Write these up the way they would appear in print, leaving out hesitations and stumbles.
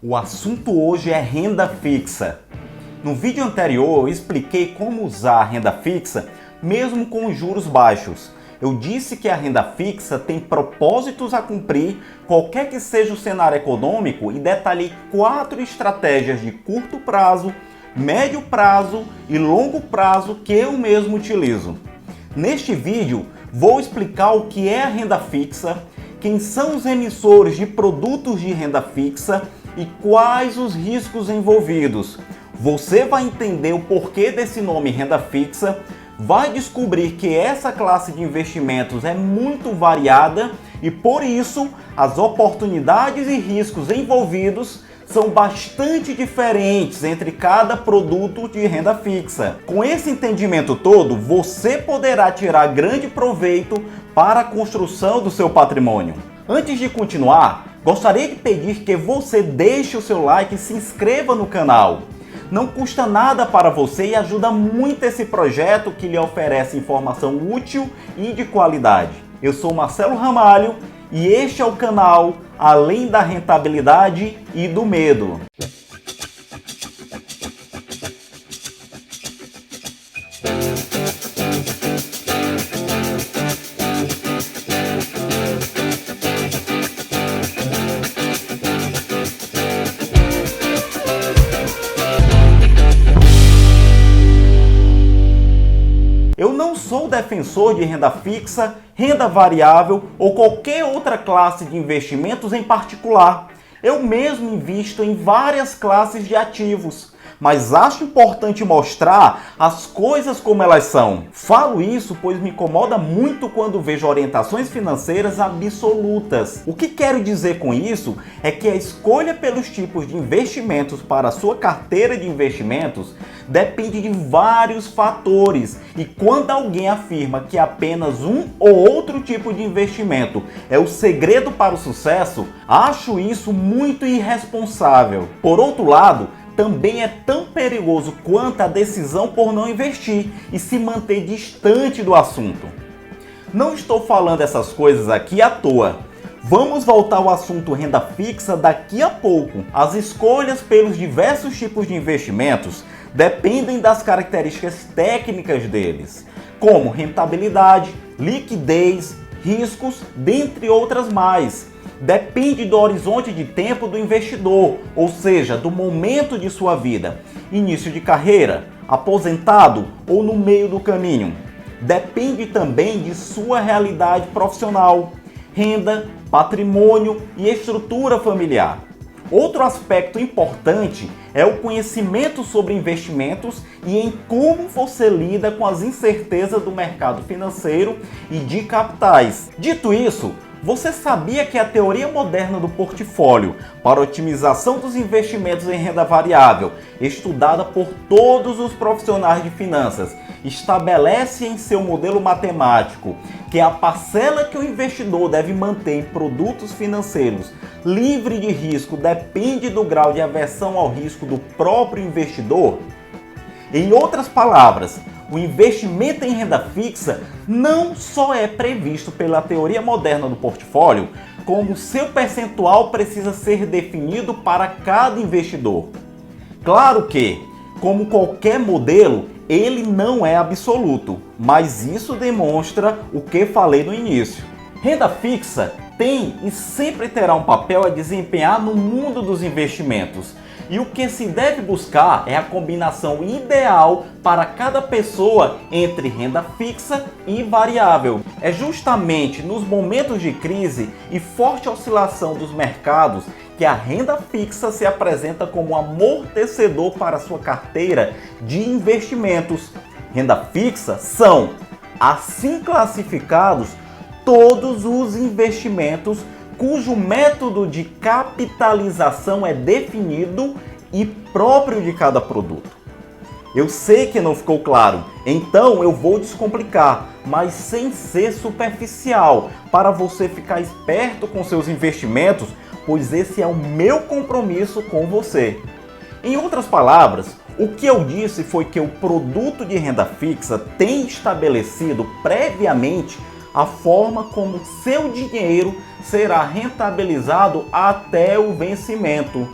O assunto hoje é renda fixa. No vídeo anterior eu expliquei como usar a renda fixa mesmo com os juros baixos. Eu disse que a renda fixa tem propósitos a cumprir, qualquer que seja o cenário econômico, e detalhei 4 estratégias de curto prazo, médio prazo e longo prazo que eu mesmo utilizo. Neste vídeo vou explicar o que é a renda fixa, quem são os emissores de produtos de renda fixa e quais os riscos envolvidos. Você vai entender o porquê desse nome renda fixa, vai descobrir que essa classe de investimentos é muito variada e por isso as oportunidades e riscos envolvidos são bastante diferentes entre cada produto de renda fixa. Com esse entendimento todo, você poderá tirar grande proveito para a construção do seu patrimônio. Antes de continuar, gostaria de pedir que você deixe o seu like e se inscreva no canal. Não custa nada para você e ajuda muito esse projeto que lhe oferece informação útil e de qualidade. Eu sou Marcelo Ramalho e este é o canal Além da Rentabilidade e do Medo. Eu não sou defensor de renda fixa, renda variável ou qualquer outra classe de investimentos em particular. Eu mesmo invisto em várias classes de ativos, mas acho importante mostrar as coisas como elas são. Falo isso pois me incomoda muito quando vejo orientações financeiras absolutas. O que quero dizer com isso é que a escolha pelos tipos de investimentos para a sua carteira de investimentos depende de vários fatores, e quando alguém afirma que apenas um ou outro tipo de investimento é o segredo para o sucesso, acho isso muito irresponsável. Por outro lado, também é tão perigoso quanto a decisão por não investir e se manter distante do assunto. Não estou falando essas coisas aqui à toa. Vamos voltar ao assunto renda fixa daqui a pouco. As escolhas pelos diversos tipos de investimentos dependem das características técnicas deles, como rentabilidade, liquidez, riscos, dentre outras mais. Depende do horizonte de tempo do investidor, ou seja, do momento de sua vida, início de carreira, aposentado ou no meio do caminho. Depende também de sua realidade profissional, renda, patrimônio e estrutura familiar. Outro aspecto importante é o conhecimento sobre investimentos e em como você lida com as incertezas do mercado financeiro e de capitais. Dito isso, você sabia que a teoria moderna do portfólio para otimização dos investimentos em renda variável, estudada por todos os profissionais de finanças, estabelece em seu modelo matemático que a parcela que o investidor deve manter em produtos financeiros livre de risco depende do grau de aversão ao risco do próprio investidor? Em outras palavras, o investimento em renda fixa não só é previsto pela teoria moderna do portfólio, como seu percentual precisa ser definido para cada investidor. Claro que, como qualquer modelo, ele não é absoluto, mas isso demonstra o que falei no início. Renda fixa tem e sempre terá um papel a desempenhar no mundo dos investimentos. E o que se deve buscar é a combinação ideal para cada pessoa entre renda fixa e variável. É justamente nos momentos de crise e forte oscilação dos mercados que a renda fixa se apresenta como um amortecedor para sua carteira de investimentos. Renda fixa são, assim classificados, todos os investimentos cujo método de capitalização é definido e próprio de cada produto. Eu sei que não ficou claro, então eu vou descomplicar, mas sem ser superficial, para você ficar esperto com seus investimentos, pois esse é o meu compromisso com você. Em outras palavras, o que eu disse foi que o produto de renda fixa tem estabelecido previamente a forma como seu dinheiro será rentabilizado até o vencimento.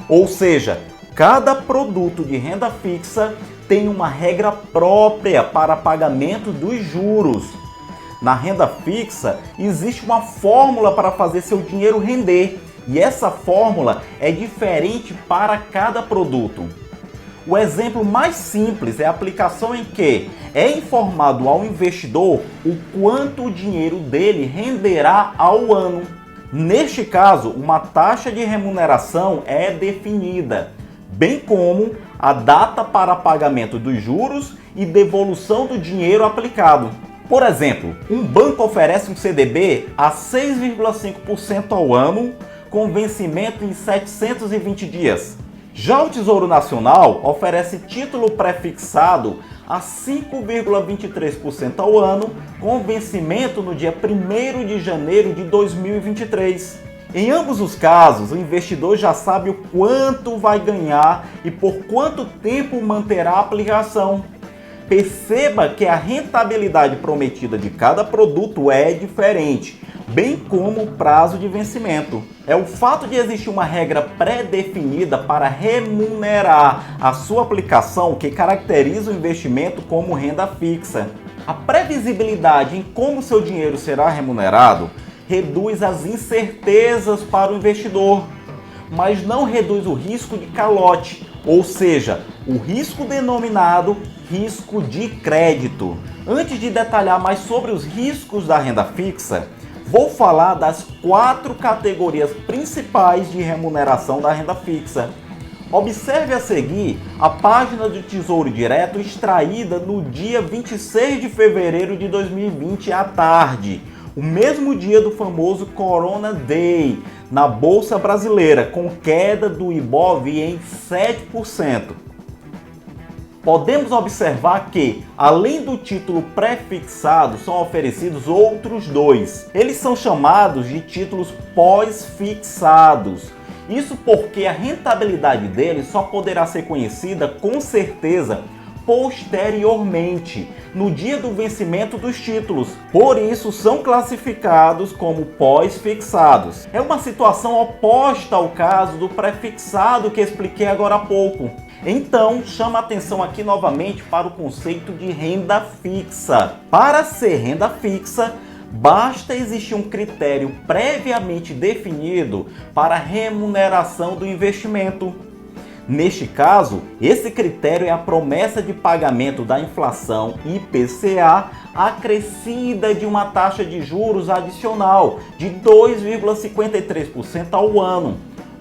Ou seja, cada produto de renda fixa tem uma regra própria para pagamento dos juros. Na renda fixa, existe uma fórmula para fazer seu dinheiro render, e essa fórmula é diferente para cada produto. O exemplo mais simples é a aplicação em que é informado ao investidor o quanto o dinheiro dele renderá ao ano. Neste caso, uma taxa de remuneração é definida, bem como a data para pagamento dos juros e devolução do dinheiro aplicado. Por exemplo, um banco oferece um CDB a 6,5% ao ano, com vencimento em 720 dias. Já o Tesouro Nacional oferece título pré-fixado a 5,23% ao ano, com vencimento no dia 1º de janeiro de 2023. Em ambos os casos, o investidor já sabe o quanto vai ganhar e por quanto tempo manterá a aplicação. Perceba que a rentabilidade prometida de cada produto é diferente, bem como o prazo de vencimento. É o fato de existir uma regra pré-definida para remunerar a sua aplicação que caracteriza o investimento como renda fixa. A previsibilidade em como seu dinheiro será remunerado reduz as incertezas para o investidor, mas não reduz o risco de calote, ou seja, o risco denominado risco de crédito. Antes de detalhar mais sobre os riscos da renda fixa, vou falar das 4 categorias principais de remuneração da renda fixa. Observe a seguir a página do Tesouro Direto extraída no dia 26 de fevereiro de 2020 à tarde, o mesmo dia do famoso Corona Day, na Bolsa Brasileira, com queda do IBOV em 7%. Podemos observar que, além do título pré-fixado, são oferecidos outros 2. Eles são chamados de títulos pós-fixados. Isso porque a rentabilidade deles só poderá ser conhecida com certeza posteriormente, no dia do vencimento dos títulos. Por isso, são classificados como pós-fixados. É uma situação oposta ao caso do pré-fixado que expliquei agora há pouco. Então, chama atenção aqui novamente para o conceito de renda fixa. Para ser renda fixa, basta existir um critério previamente definido para a remuneração do investimento. Neste caso, esse critério é a promessa de pagamento da inflação IPCA acrescida de uma taxa de juros adicional de 2,53% ao ano.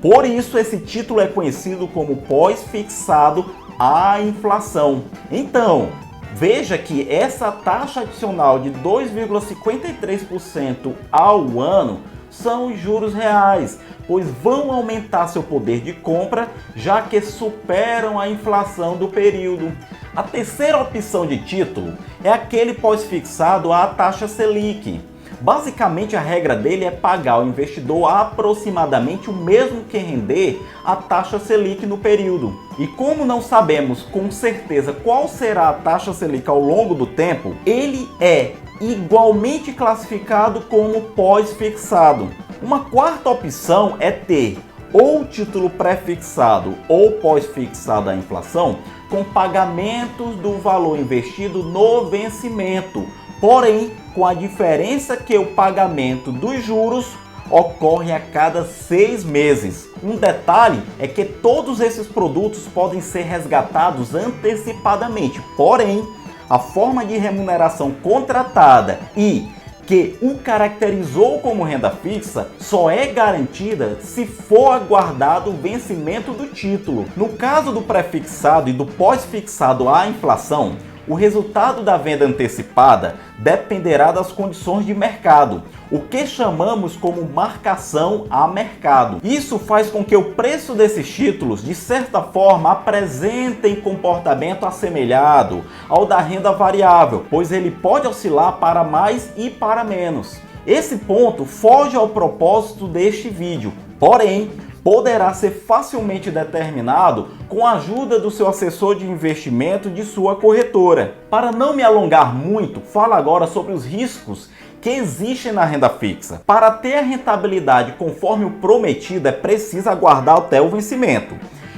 Por isso, esse título é conhecido como pós-fixado à inflação. Então, veja que essa taxa adicional de 2,53% ao ano são os juros reais, pois vão aumentar seu poder de compra, já que superam a inflação do período. A terceira opção de título é aquele pós-fixado à taxa Selic. Basicamente, a regra dele é pagar ao investidor aproximadamente o mesmo que render a taxa Selic no período. E como não sabemos com certeza qual será a taxa Selic ao longo do tempo, ele é igualmente classificado como pós-fixado. Uma quarta opção é ter ou título pré-fixado ou pós-fixado à inflação com pagamentos do valor investido no vencimento, porém com a diferença que o pagamento dos juros ocorre a cada 6 meses. Um detalhe é que todos esses produtos podem ser resgatados antecipadamente, porém a forma de remuneração contratada e que o caracterizou como renda fixa só é garantida se for aguardado o vencimento do título. No caso do pré-fixado e do pós-fixado à inflação, o resultado da venda antecipada dependerá das condições de mercado, o que chamamos como marcação a mercado. Isso faz com que o preço desses títulos, de certa forma, apresentem comportamento assemelhado ao da renda variável, pois ele pode oscilar para mais e para menos. Esse ponto foge ao propósito deste vídeo, porém, poderá ser facilmente determinado com a ajuda do seu assessor de investimento de sua corretora. Para não me alongar muito, falo agora sobre os riscos que existem na renda fixa. Para ter a rentabilidade conforme o prometido, é preciso aguardar até o vencimento.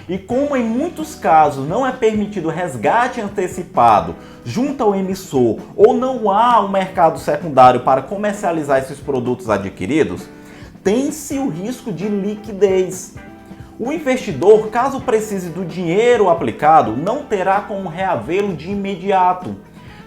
E como em muitos casos não é permitido resgate antecipado junto ao emissor ou não há um mercado secundário para comercializar esses produtos adquiridos, tem-se o risco de liquidez. O investidor, caso precise do dinheiro aplicado, não terá como reavê-lo de imediato.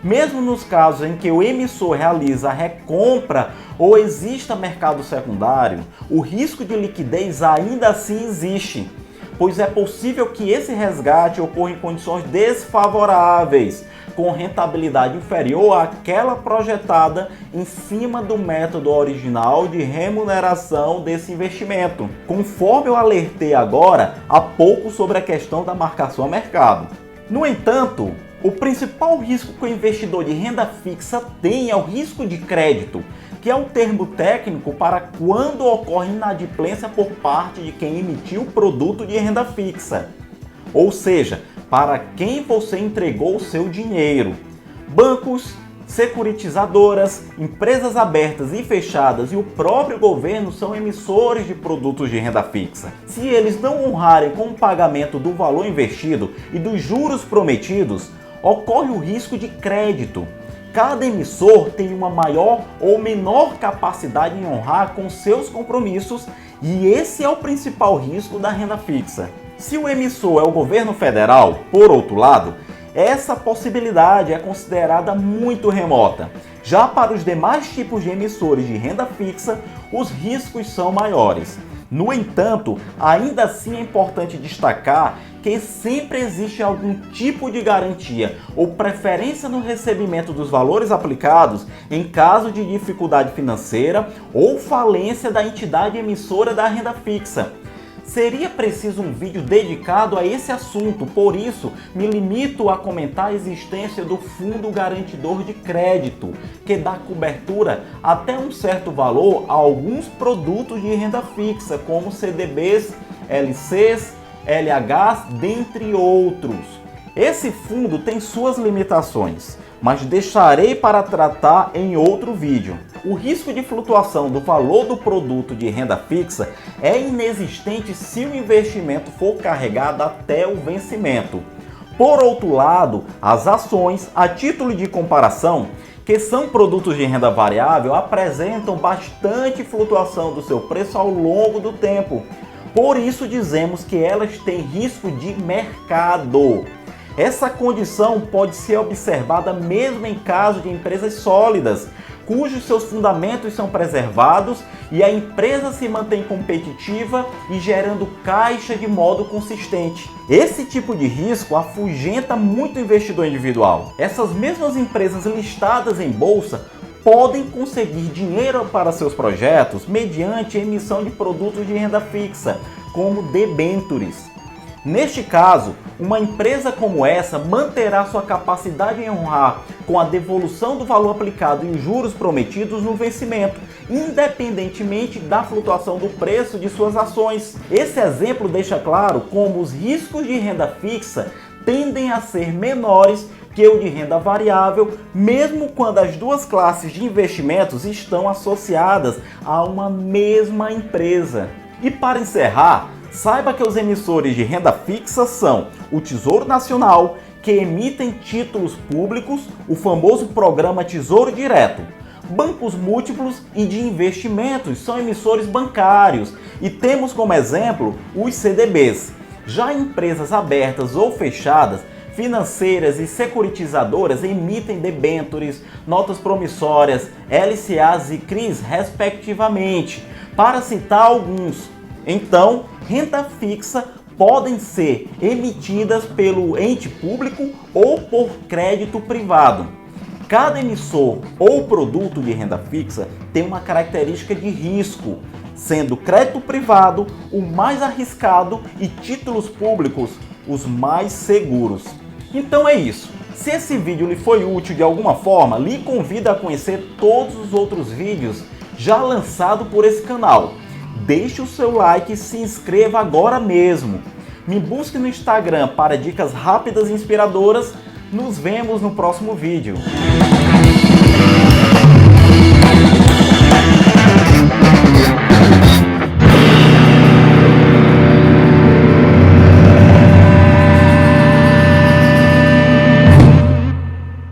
Mesmo nos casos em que o emissor realiza a recompra ou exista mercado secundário, o risco de liquidez ainda assim existe, pois é possível que esse resgate ocorra em condições desfavoráveis, com rentabilidade inferior àquela projetada em cima do método original de remuneração desse investimento, conforme eu alertei agora há pouco sobre a questão da marcação a mercado. No entanto, o principal risco que o investidor de renda fixa tem é o risco de crédito, que é um termo técnico para quando ocorre inadimplência por parte de quem emitiu o produto de renda fixa, ou seja, para quem você entregou o seu dinheiro. Bancos, securitizadoras, empresas abertas e fechadas e o próprio governo são emissores de produtos de renda fixa. Se eles não honrarem com o pagamento do valor investido e dos juros prometidos, ocorre o risco de crédito. Cada emissor tem uma maior ou menor capacidade em honrar com seus compromissos e esse é o principal risco da renda fixa. Se o emissor é o governo federal, por outro lado, essa possibilidade é considerada muito remota. Já para os demais tipos de emissores de renda fixa, os riscos são maiores. No entanto, ainda assim é importante destacar que sempre existe algum tipo de garantia ou preferência no recebimento dos valores aplicados em caso de dificuldade financeira ou falência da entidade emissora da renda fixa. Seria preciso um vídeo dedicado a esse assunto, por isso me limito a comentar a existência do Fundo Garantidor de Crédito, que dá cobertura até um certo valor a alguns produtos de renda fixa, como CDBs, LCs, LHs, dentre outros. Esse fundo tem suas limitações, mas deixarei para tratar em outro vídeo. O risco de flutuação do valor do produto de renda fixa é inexistente se o investimento for carregado até o vencimento. Por outro lado, as ações, a título de comparação, que são produtos de renda variável, apresentam bastante flutuação do seu preço ao longo do tempo. Por isso dizemos que elas têm risco de mercado. Essa condição pode ser observada mesmo em caso de empresas sólidas, cujos seus fundamentos são preservados e a empresa se mantém competitiva e gerando caixa de modo consistente. Esse tipo de risco afugenta muito o investidor individual. Essas mesmas empresas listadas em bolsa podem conseguir dinheiro para seus projetos mediante a emissão de produtos de renda fixa, como debêntures. Neste caso, uma empresa como essa manterá sua capacidade em honrar com a devolução do valor aplicado e os juros prometidos no vencimento, independentemente da flutuação do preço de suas ações. Esse exemplo deixa claro como os riscos de renda fixa tendem a ser menores que o de renda variável, mesmo quando as duas classes de investimentos estão associadas a uma mesma empresa. E para encerrar, saiba que os emissores de renda fixa são o Tesouro Nacional, que emitem títulos públicos, o famoso programa Tesouro Direto. Bancos múltiplos e de investimentos são emissores bancários e temos como exemplo os CDBs. Já empresas abertas ou fechadas, financeiras e securitizadoras emitem debêntures, notas promissórias, LCAs e CRIs, respectivamente, para citar alguns. Então, renda fixa podem ser emitidas pelo ente público ou por crédito privado. Cada emissor ou produto de renda fixa tem uma característica de risco, sendo crédito privado o mais arriscado e títulos públicos os mais seguros. Então é isso. Se esse vídeo lhe foi útil de alguma forma, lhe convido a conhecer todos os outros vídeos já lançados por esse canal. Deixe o seu like e se inscreva agora mesmo. Me busque no Instagram para dicas rápidas e inspiradoras. Nos vemos no próximo vídeo.